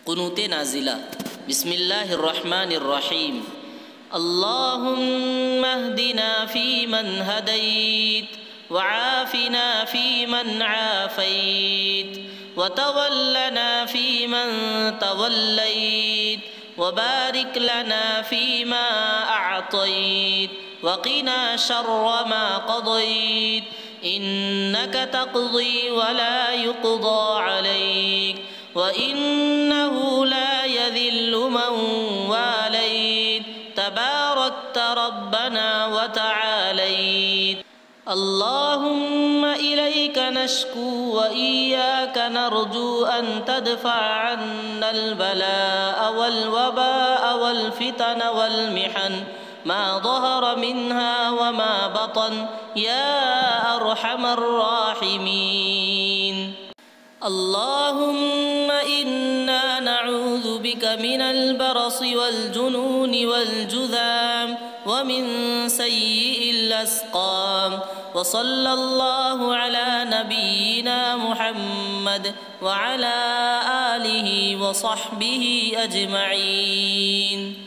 কুনুতে নাজিলা। বিসমিল্লাহির রহমানির রহিম। আল্লাহুম্মা ইহদিনা ফীমান হাদাইত ওয়া আফিনা ফীমান আফাইত ওয়া তাওয়াল্লানা ফীমান তাওয়াল্লাইত ওয়া বারিক লানা ফীমা আ'তাইত ওয়া কিনা শাররা মা কাদাইত ইন্নাকা তাকযী ওয়া লা ইউকযা আলাইক وإنه لا يذل من واليت تباركت ربنا وتعاليت اللهم إليك نشكو وإياك نرجو أن تدفع عنا البلاء والوباء والفتن والمحن ما ظهر منها وما بطن يا أرحم الراحمين اللهم إنا نعوذ بك من البرص والجنون والجذام ومن سيء الأسقام وصلى الله على نبينا محمد وعلى آله وصحبه أجمعين.